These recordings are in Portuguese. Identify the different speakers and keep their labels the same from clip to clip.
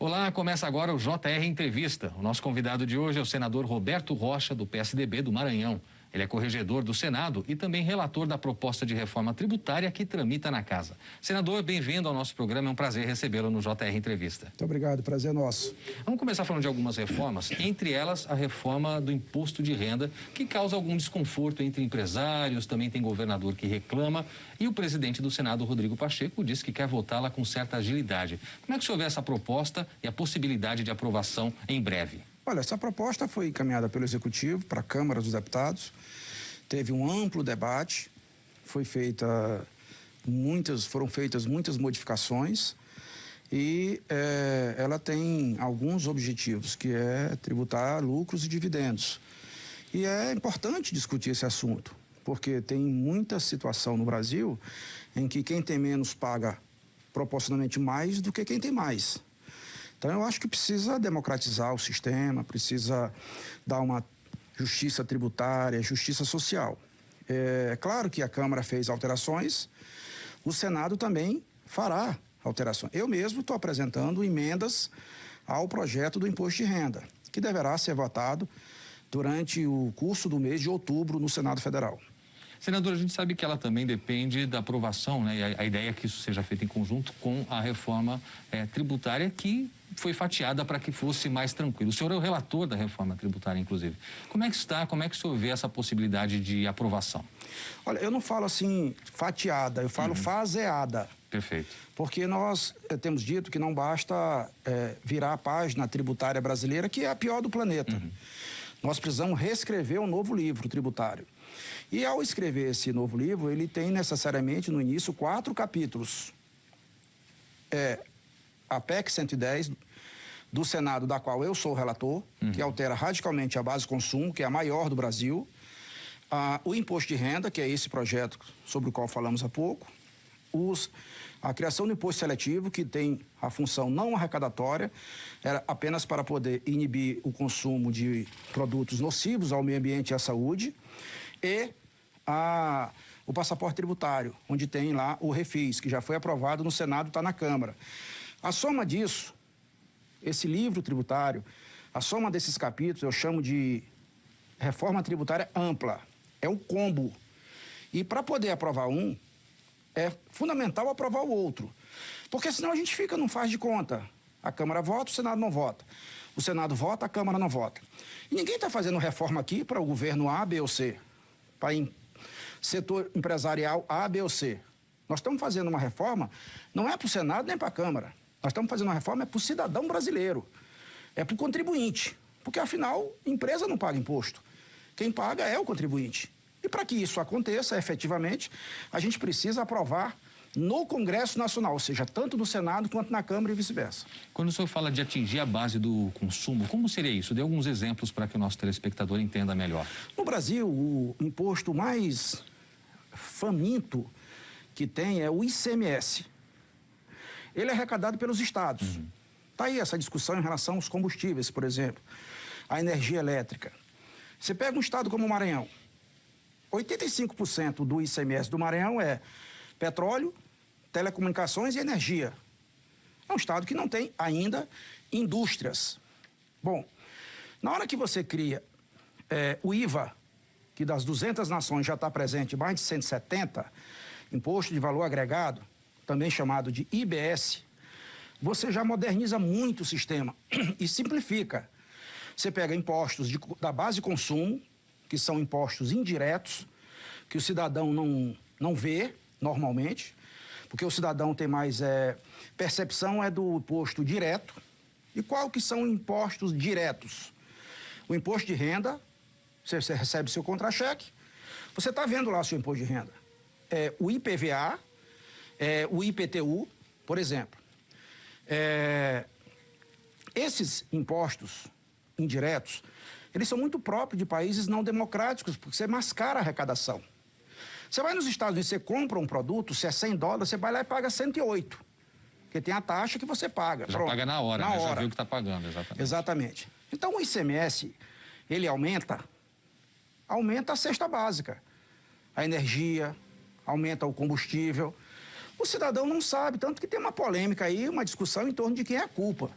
Speaker 1: Olá, começa agora o JR Entrevista. O nosso convidado de hoje é o senador Roberto Rocha, do PSDB do Maranhão. Ele é corregedor do Senado e também relator da proposta de reforma tributária que tramita na casa. Senador, bem-vindo ao nosso programa, é um prazer recebê-lo no JR Entrevista.
Speaker 2: Muito obrigado, prazer é nosso.
Speaker 1: Vamos começar falando de algumas reformas, entre elas a reforma do imposto de renda, que causa algum desconforto entre empresários, também tem governador que reclama, e o presidente do Senado, Rodrigo Pacheco, disse que quer votá-la com certa agilidade. Como é que o senhor vê essa proposta e a possibilidade de aprovação em breve?
Speaker 2: Olha, essa proposta foi encaminhada pelo Executivo para a Câmara dos Deputados, teve um amplo debate, foram feitas muitas modificações e ela tem alguns objetivos, que é tributar lucros e dividendos. E é importante discutir esse assunto, porque tem muita situação no Brasil em que quem tem menos paga proporcionalmente mais do que quem tem mais. Então, eu acho que precisa democratizar o sistema, precisa dar uma justiça tributária, justiça social. É claro que a Câmara fez alterações, o Senado também fará alterações. Eu mesmo estou apresentando emendas ao projeto do imposto de renda, que deverá ser votado durante o curso do mês de outubro no Senado Federal.
Speaker 1: Senador, a gente sabe que ela também depende da aprovação, né? E a ideia é que isso seja feito em conjunto com a reforma tributária que foi fatiada para que fosse mais tranquilo. O senhor é o relator da reforma tributária, inclusive. Como é que está, como é que o senhor vê essa possibilidade de aprovação?
Speaker 2: Olha, eu não falo assim fatiada, eu falo faseada.
Speaker 1: Perfeito.
Speaker 2: Porque nós temos dito que não basta virar a página tributária brasileira, que é a pior do planeta. Nós precisamos reescrever um novo livro tributário. E ao escrever esse novo livro, ele tem necessariamente no início 4 capítulos. A PEC 110 do Senado, da qual eu sou o relator, que altera radicalmente a base de consumo, que é a maior do Brasil. O imposto de renda, que é esse projeto sobre o qual falamos há pouco. A criação do imposto seletivo, que tem a função não arrecadatória, era apenas para poder inibir o consumo de produtos nocivos ao meio ambiente e à saúde. E o passaporte tributário, onde tem lá o refis, que já foi aprovado no Senado, está na Câmara. A soma disso, esse livro tributário, a soma desses capítulos, eu chamo de reforma tributária ampla. É um combo. E para poder aprovar um, é fundamental aprovar o outro. Porque senão a gente não faz de conta. A Câmara vota, o Senado não vota. O Senado vota, a Câmara não vota. E ninguém está fazendo reforma aqui para o governo A, B ou C. Para setor empresarial A, B ou C. Nós estamos fazendo uma reforma, não é para o Senado nem para a Câmara. Nós estamos fazendo uma reforma para o cidadão brasileiro. É para o contribuinte. Porque, afinal, empresa não paga imposto. Quem paga é o contribuinte. E para que isso aconteça efetivamente, a gente precisa aprovar no Congresso Nacional, ou seja, tanto no Senado quanto na Câmara e vice-versa.
Speaker 1: Quando o senhor fala de atingir a base do consumo, como seria isso? Dê alguns exemplos para que o nosso telespectador entenda melhor.
Speaker 2: No Brasil, o imposto mais faminto que tem é o ICMS. Ele é arrecadado pelos estados. Está aí essa discussão em relação aos combustíveis, por exemplo, a energia elétrica. Você pega um estado como o Maranhão, 85% do ICMS do Maranhão é petróleo, telecomunicações e energia. É um estado que não tem ainda indústrias. Bom, na hora que você cria o IVA, que das 200 nações já está presente mais de 170, Imposto de Valor Agregado, também chamado de IBS, você já moderniza muito o sistema e simplifica. Você pega impostos da base de consumo, que são impostos indiretos, que o cidadão não vê normalmente, porque o cidadão tem mais percepção do imposto direto. E qual que são impostos diretos? O imposto de renda, você recebe seu contra-cheque, você está vendo lá o seu imposto de renda. O IPVA, o IPTU, por exemplo. Esses impostos indiretos, eles são muito próprios de países não democráticos, porque você mascara a arrecadação. Você vai nos Estados Unidos, você compra um produto, se é $100, você vai lá e paga 108. Porque tem a taxa que você paga.
Speaker 1: Já paga na hora, né? Já viu que está pagando, exatamente.
Speaker 2: Exatamente. Então, o ICMS, ele aumenta a cesta básica. A energia, aumenta o combustível. O cidadão não sabe, tanto que tem uma polêmica aí, uma discussão em torno de quem é a culpa.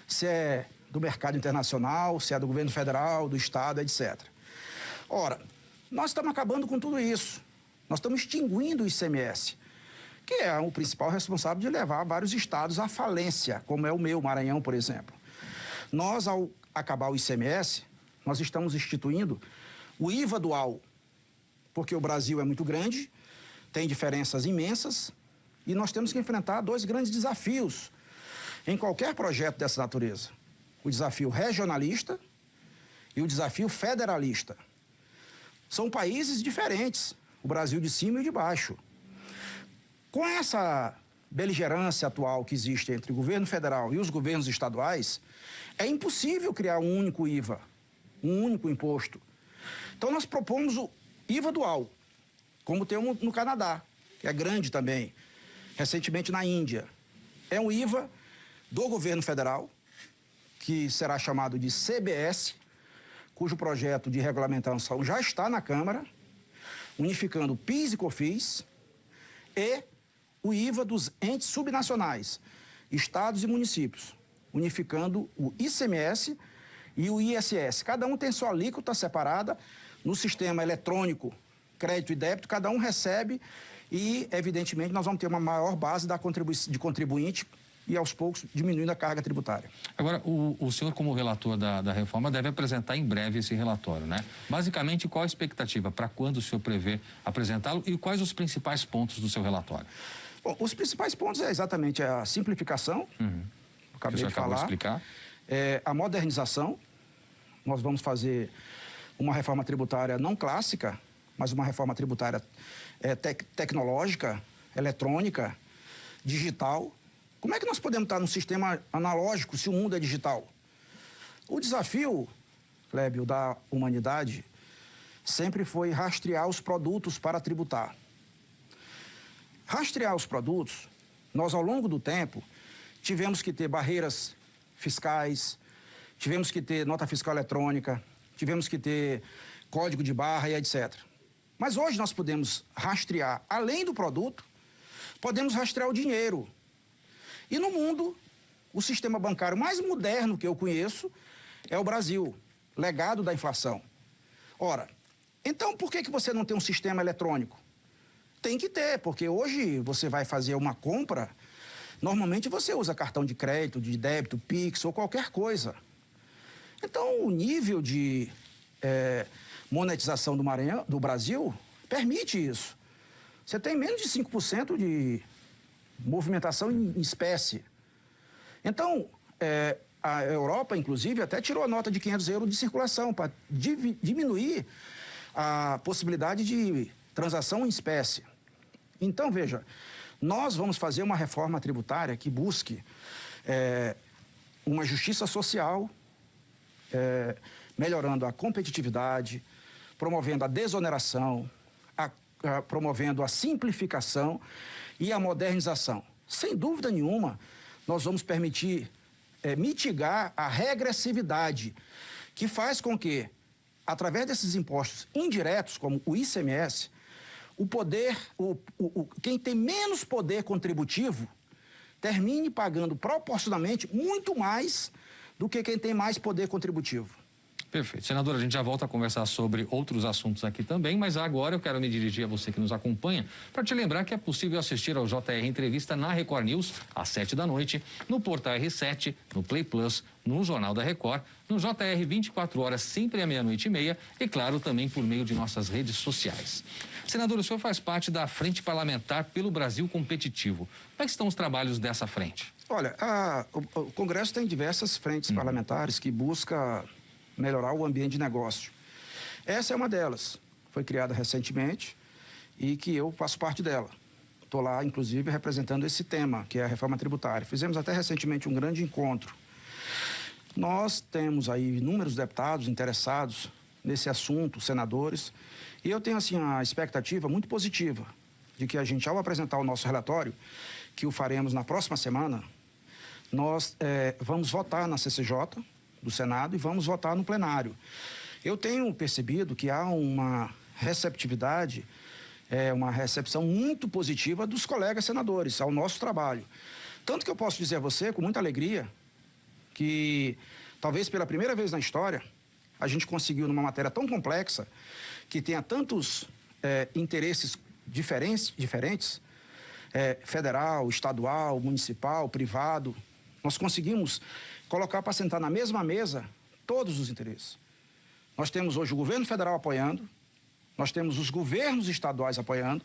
Speaker 2: se é do mercado internacional, se é do governo federal, do estado, etc. Ora, nós estamos acabando com tudo isso. Nós estamos extinguindo o ICMS, que é o principal responsável de levar vários estados à falência, como é o meu, Maranhão, por exemplo. Nós, ao acabar o ICMS, nós estamos instituindo o IVA dual, porque o Brasil é muito grande, tem diferenças imensas, e nós temos que enfrentar dois grandes desafios em qualquer projeto dessa natureza. O desafio regionalista e o desafio federalista. São países diferentes, o Brasil de cima e o de baixo. Com essa beligerância atual que existe entre o governo federal e os governos estaduais, é impossível criar um único IVA, um único imposto. Então nós propomos o IVA dual, como tem no Canadá, que é grande também, recentemente na Índia. É um IVA do governo federal, que será chamado de CBS, cujo projeto de regulamentação já está na Câmara, unificando PIS e COFINS e o IVA dos entes subnacionais, estados e municípios, unificando o ICMS e o ISS. Cada um tem sua alíquota separada no sistema eletrônico, crédito e débito, cada um recebe e, evidentemente, nós vamos ter uma maior base de contribuinte e, aos poucos, diminuindo a carga tributária.
Speaker 1: Agora, o senhor, como relator da reforma, deve apresentar em breve esse relatório, né? Basicamente, qual a expectativa? Para quando o senhor prevê apresentá-lo e quais os principais pontos do seu relatório?
Speaker 2: Bom, os principais pontos é exatamente a simplificação, acabei de falar,
Speaker 1: explicar.
Speaker 2: A modernização. Nós vamos fazer uma reforma tributária não clássica, mas uma reforma tributária tecnológica, eletrônica, digital. Como é que nós podemos estar num sistema analógico se o mundo é digital? O desafio, Clébio, da humanidade sempre foi rastrear os produtos para tributar. Rastrear os produtos, nós ao longo do tempo tivemos que ter barreiras fiscais, tivemos que ter nota fiscal eletrônica, tivemos que ter código de barra e etc. Mas hoje nós podemos rastrear, além do produto, podemos rastrear o dinheiro. E no mundo, o sistema bancário mais moderno que eu conheço é o Brasil, legado da inflação. Ora, então por que você não tem um sistema eletrônico? Tem que ter, porque hoje você vai fazer uma compra, normalmente você usa cartão de crédito, de débito, Pix ou qualquer coisa. Então, o nível de monetização do Brasil permite isso. Você tem menos de 5% de movimentação em espécie. Então, a Europa, inclusive, até tirou a nota de 500 euros de circulação para diminuir a possibilidade de transação em espécie. Então, veja, nós vamos fazer uma reforma tributária que busque uma justiça social, melhorando a competitividade, promovendo a desoneração, promovendo a simplificação e a modernização. Sem dúvida nenhuma, nós vamos permitir mitigar a regressividade, que faz com que, através desses impostos indiretos, como o ICMS, quem tem menos poder contributivo termine pagando proporcionalmente muito mais do que quem tem mais poder contributivo.
Speaker 1: Perfeito. Senador, a gente já volta a conversar sobre outros assuntos aqui também, mas agora eu quero me dirigir a você que nos acompanha para te lembrar que é possível assistir ao JR Entrevista na Record News às 7h, no Portal R7, no Play Plus, no Jornal da Record, no JR 24 horas, sempre à 00h30 e, claro, também por meio de nossas redes sociais. Senador, o senhor faz parte da Frente Parlamentar pelo Brasil Competitivo. Como é que estão os trabalhos dessa frente?
Speaker 2: Olha, o Congresso tem diversas frentes parlamentares que buscam melhorar o ambiente de negócio. Essa é uma delas. Foi criada recentemente e que eu faço parte dela. Estou lá, inclusive, representando esse tema, que é a reforma tributária. Fizemos até recentemente um grande encontro. Nós temos aí inúmeros deputados interessados nesse assunto, senadores, e eu tenho, assim, a expectativa muito positiva de que a gente, ao apresentar o nosso relatório, que o faremos na próxima semana, nós vamos votar na CCJ do Senado e vamos votar no plenário. Eu tenho percebido que há uma receptividade, uma recepção muito positiva dos colegas senadores ao nosso trabalho. Tanto que eu posso dizer a você, com muita alegria, que talvez pela primeira vez na história a gente conseguiu, numa matéria tão complexa, que tenha tantos interesses diferentes, federal, estadual, municipal, privado, nós conseguimos colocar para sentar na mesma mesa todos os interesses. Nós temos hoje o governo federal apoiando, nós temos os governos estaduais apoiando,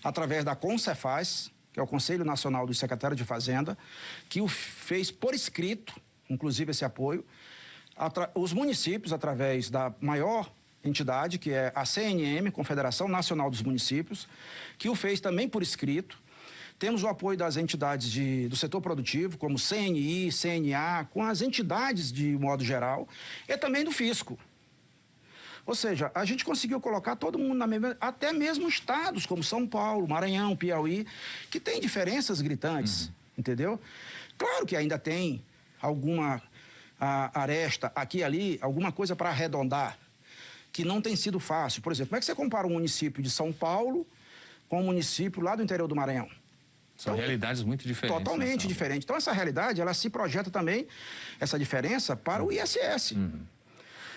Speaker 2: através da CONCEFAZ, que é o Conselho Nacional dos Secretários de Fazenda, que o fez por escrito, inclusive esse apoio, os municípios, através da maior entidade, que é a CNM, Confederação Nacional dos Municípios, que o fez também por escrito. Temos o apoio das entidades do setor produtivo, como CNI, CNA, com as entidades de modo geral, e também do fisco. Ou seja, a gente conseguiu colocar todo mundo na mesma... Até mesmo estados como São Paulo, Maranhão, Piauí, que tem diferenças gritantes, entendeu? Claro que ainda tem alguma aresta aqui e ali, alguma coisa para arredondar, que não tem sido fácil. Por exemplo, como é que você compara um município de São Paulo com um município lá do interior do Maranhão?
Speaker 1: São realidades muito diferentes.
Speaker 2: Totalmente diferentes. Então, essa realidade, ela se projeta também, essa diferença, para o ISS.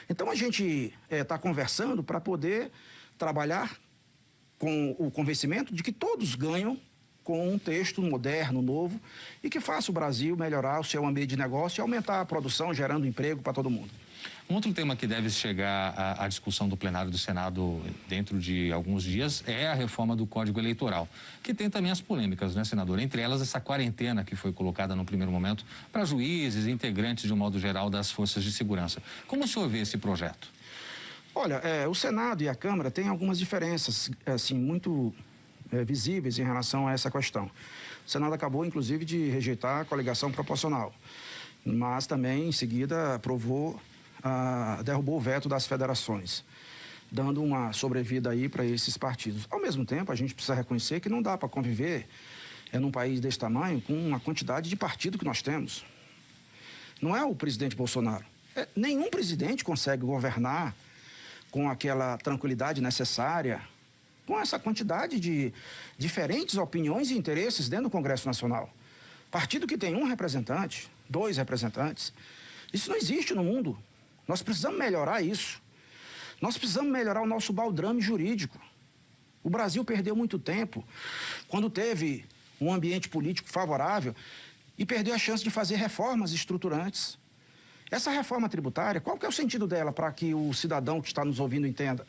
Speaker 2: Então, a gente está conversando para poder trabalhar com o convencimento de que todos ganham com um texto moderno, novo, e que faça o Brasil melhorar o seu ambiente de negócio e aumentar a produção, gerando emprego para todo mundo.
Speaker 1: Um outro tema que deve chegar à discussão do plenário do Senado dentro de alguns dias é a reforma do Código Eleitoral, que tem também as polêmicas, né, senador? Entre elas, essa quarentena que foi colocada no primeiro momento para juízes e integrantes, de um modo geral, das forças de segurança. Como o senhor vê esse projeto?
Speaker 2: Olha, o Senado e a Câmara têm algumas diferenças, assim, muito visíveis em relação a essa questão. O Senado acabou, inclusive, de rejeitar a coligação proporcional, mas também, em seguida, derrubou o veto das federações, dando uma sobrevida aí para esses partidos. Ao mesmo tempo, a gente precisa reconhecer que não dá para conviver num país desse tamanho com uma quantidade de partido que nós temos. Não é o presidente Bolsonaro. Nenhum presidente consegue governar com aquela tranquilidade necessária, com essa quantidade de diferentes opiniões e interesses dentro do Congresso Nacional. Partido que tem um representante, 2 representantes, isso não existe no mundo. Nós precisamos melhorar isso. Nós precisamos melhorar o nosso baldrame jurídico. O Brasil perdeu muito tempo quando teve um ambiente político favorável e perdeu a chance de fazer reformas estruturantes. Essa reforma tributária, qual que é o sentido dela para que o cidadão que está nos ouvindo entenda?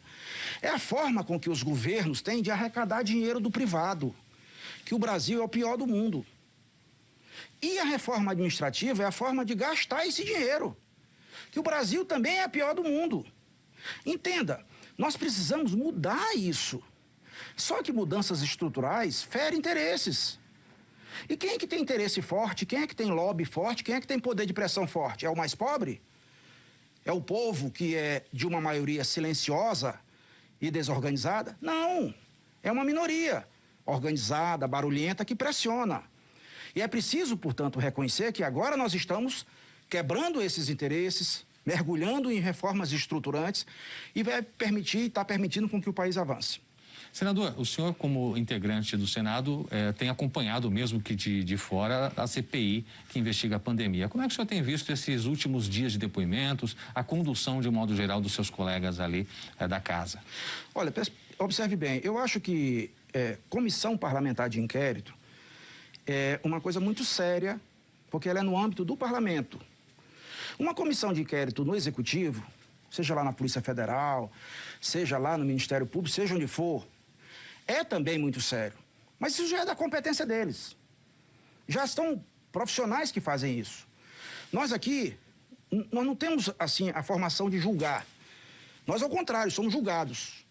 Speaker 2: É a forma com que os governos têm de arrecadar dinheiro do privado, que o Brasil é o pior do mundo. E a reforma administrativa é a forma de gastar esse dinheiro, que o Brasil também é a pior do mundo. Entenda, nós precisamos mudar isso. Só que mudanças estruturais ferem interesses. E quem é que tem interesse forte? Quem é que tem lobby forte? Quem é que tem poder de pressão forte? É o mais pobre? É o povo que é de uma maioria silenciosa e desorganizada? Não, é uma minoria organizada, barulhenta, que pressiona. E é preciso, portanto, reconhecer que agora nós estamos quebrando esses interesses, mergulhando em reformas estruturantes e vai está permitindo com que o país avance.
Speaker 1: Senador, o senhor, como integrante do Senado, tem acompanhado, mesmo que de fora, a CPI que investiga a pandemia. Como é que o senhor tem visto esses últimos dias de depoimentos, a condução, de um modo geral, dos seus colegas ali da casa?
Speaker 2: Olha, observe bem, eu acho que comissão parlamentar de inquérito é uma coisa muito séria, porque ela é no âmbito do parlamento. Uma comissão de inquérito no Executivo, seja lá na Polícia Federal, seja lá no Ministério Público, seja onde for, é também muito sério. Mas isso já é da competência deles. Já estão profissionais que fazem isso. Nós aqui, nós não temos, assim, a formação de julgar. Nós, ao contrário, somos julgados.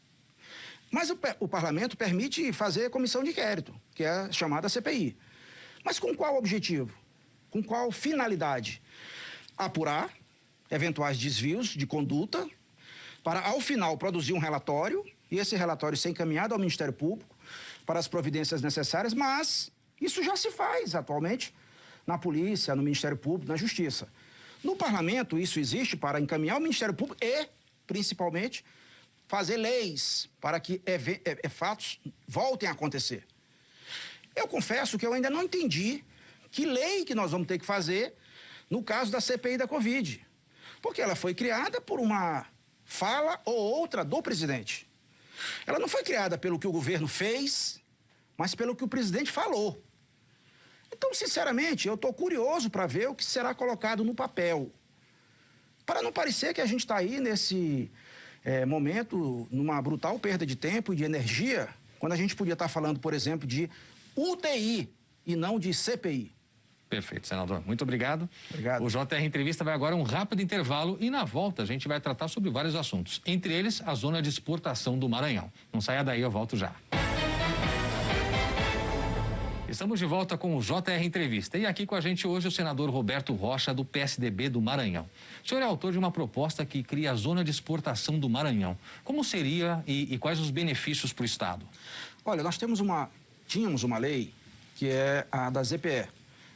Speaker 2: Mas o parlamento permite fazer comissão de inquérito, que é a chamada CPI. Mas com qual objetivo? Com qual finalidade? Apurar eventuais desvios de conduta para, ao final, produzir um relatório e esse relatório ser encaminhado ao Ministério Público para as providências necessárias, mas isso já se faz atualmente na Polícia, no Ministério Público, na Justiça. No Parlamento, isso existe para encaminhar ao Ministério Público e, principalmente, fazer leis para que fatos voltem a acontecer. Eu confesso que eu ainda não entendi que lei que nós vamos ter que fazer no caso da CPI da Covid. Porque ela foi criada por uma fala ou outra do presidente. Ela não foi criada pelo que o governo fez, mas pelo que o presidente falou. Então, sinceramente, eu estou curioso para ver o que será colocado no papel. Para não parecer que a gente está aí nesse momento, numa brutal perda de tempo e de energia, quando a gente podia estar falando, por exemplo, de UTI e não de CPI.
Speaker 1: Perfeito, senador. Muito obrigado.
Speaker 2: Obrigado.
Speaker 1: O JR Entrevista vai agora a um rápido intervalo e na volta a gente vai tratar sobre vários assuntos. Entre eles, a zona de exportação do Maranhão. Não saia daí, eu volto já. Estamos de volta com o JR Entrevista. E aqui com a gente hoje o senador Roberto Rocha, do PSDB do Maranhão. O senhor é autor de uma proposta que cria a zona de exportação do Maranhão. Como seria e quais os benefícios para o Estado?
Speaker 2: Olha, nós tínhamos uma lei que é a da ZPE.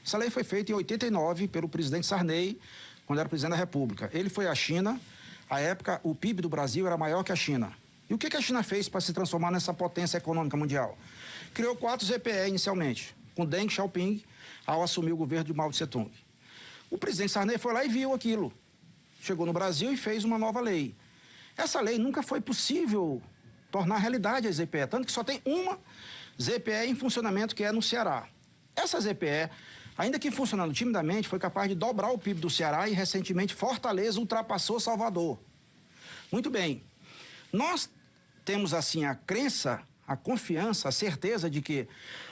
Speaker 2: Essa lei foi feita em 89 pelo presidente Sarney, quando era presidente da República. Ele foi à China, à época o PIB do Brasil era maior que a China. E o que a China fez para se transformar nessa potência econômica mundial? Criou 4 ZPE inicialmente, com Deng Xiaoping ao assumir o governo de Mao Tse-tung. O presidente Sarney foi lá e viu aquilo. Chegou no Brasil e fez uma nova lei. Essa lei nunca foi possível tornar realidade a ZPE, tanto que só tem uma ZPE em funcionamento, que é no Ceará. Essa ZPE, ainda que funcionando timidamente, foi capaz de dobrar o PIB do Ceará e, recentemente, Fortaleza ultrapassou Salvador. Muito bem. Nós temos, assim, a crença, a confiança, a certeza de que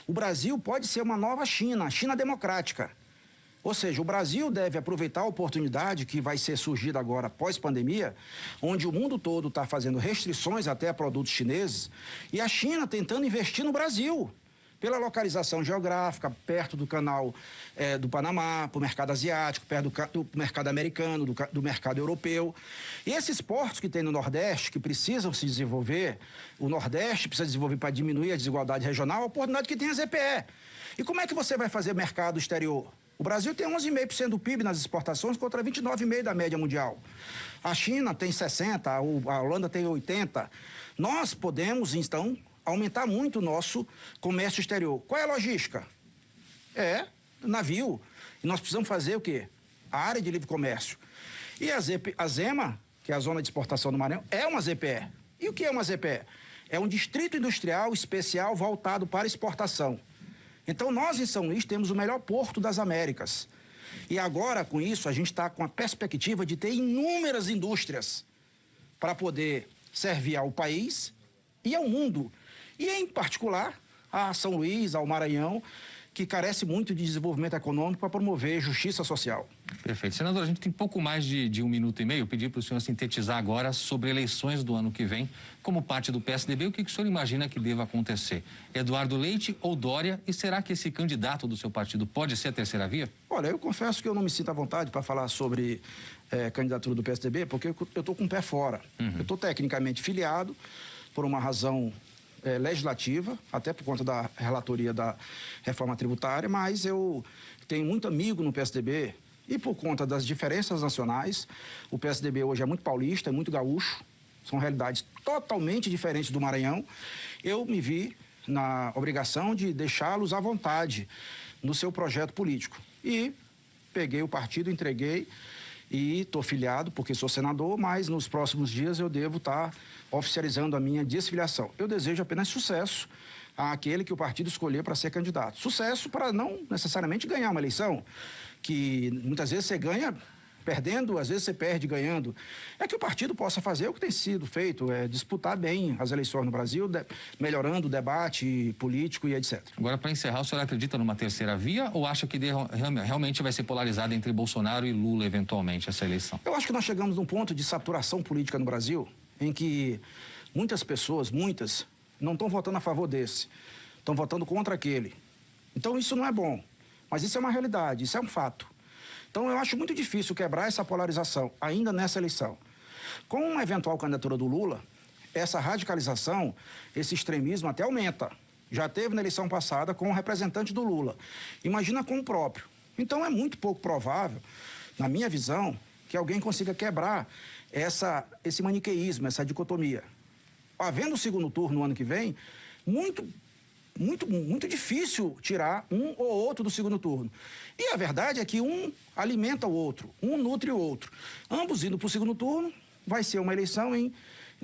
Speaker 2: o Brasil pode ser uma nova China, a China democrática. Ou seja, o Brasil deve aproveitar a oportunidade que vai ser surgida agora pós-pandemia, onde o mundo todo está fazendo restrições até a produtos chineses, e a China tentando investir no Brasil, pela localização geográfica, perto do canal do Panamá, para o mercado asiático, perto do mercado americano, do mercado europeu. E esses portos que tem no Nordeste, que precisam se desenvolver, o Nordeste precisa desenvolver para diminuir a desigualdade regional, a oportunidade que tem a ZPE. E como é que você vai fazer mercado exterior? O Brasil tem 11,5% do PIB nas exportações contra 29,5% da média mundial. A China tem 60%, a Holanda tem 80%. Nós podemos, então, aumentar muito o nosso comércio exterior. Qual é a logística? É navio. E nós precisamos fazer o quê? A área de livre comércio. E a ZEMA, que é a Zona de Exportação do Maranhão, é uma ZPE. E o que é uma ZPE? É um distrito industrial especial voltado para exportação. Então, nós em São Luís temos o melhor porto das Américas. E agora, com isso, a gente está com a perspectiva de ter inúmeras indústrias para poder servir ao país e ao mundo. E, em particular, a São Luís, ao Maranhão, que carece muito de desenvolvimento econômico para promover justiça social.
Speaker 1: Perfeito. Senador, a gente tem pouco mais de 1 minuto e meio. Eu pedi para o senhor sintetizar agora sobre eleições do ano que vem. Como parte do PSDB, o que o senhor imagina que deva acontecer? Eduardo Leite ou Dória? E será que esse candidato do seu partido pode ser a terceira via?
Speaker 2: Olha, eu confesso que eu não me sinto à vontade para falar sobre candidatura do PSDB, porque eu estou com o pé fora. Eu estou tecnicamente filiado por uma razão legislativa, até por conta da relatoria da reforma tributária, mas eu tenho muito amigo no PSDB e por conta das diferenças nacionais, o PSDB hoje é muito paulista, é muito gaúcho, são realidades totalmente diferentes do Maranhão. Eu me vi na obrigação de deixá-los à vontade no seu projeto político. E peguei o partido, entreguei e estou filiado porque sou senador, mas nos próximos dias eu devo estar oficializando a minha desfiliação. Eu desejo apenas sucesso àquele que o partido escolher para ser candidato. Sucesso para não necessariamente ganhar uma eleição, que muitas vezes você ganha perdendo, às vezes você perde ganhando. É que o partido possa fazer o que tem sido feito, disputar bem as eleições no Brasil, melhorando o debate político e etc.
Speaker 1: Agora, para encerrar, o senhor acredita numa terceira via ou acha que realmente vai ser polarizada entre Bolsonaro e Lula, eventualmente, essa eleição?
Speaker 2: Eu acho que nós chegamos num ponto de saturação política no Brasil, em que muitas pessoas, não estão votando a favor desse, estão votando contra aquele. Então, isso não é bom, mas isso é uma realidade, isso é um fato. Então, eu acho muito difícil quebrar essa polarização, ainda nessa eleição. Com uma eventual candidatura do Lula, essa radicalização, esse extremismo até aumenta. Já teve na eleição passada com o representante do Lula. Imagina com o próprio. Então, é muito pouco provável, na minha visão, que alguém consiga quebrar esse maniqueísmo, essa dicotomia. Havendo o segundo turno no ano que vem, muito muito difícil tirar um ou outro do segundo turno. E a verdade é que um alimenta o outro, um nutre o outro. Ambos indo para o segundo turno, vai ser uma eleição em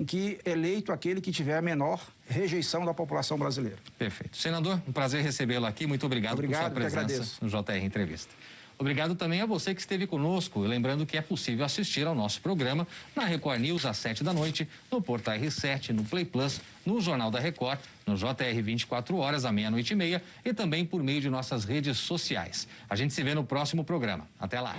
Speaker 2: que eleito aquele que tiver a menor rejeição da população brasileira.
Speaker 1: Perfeito. Senador, um prazer recebê-lo aqui. Muito obrigado por sua presença no JR Entrevista. Obrigado também a você que esteve conosco. E lembrando que é possível assistir ao nosso programa na Record News às 7 da noite, no Portal R7, no Play Plus, no Jornal da Record, no JR 24 horas, à meia-noite e meia e também por meio de nossas redes sociais. A gente se vê no próximo programa. Até lá.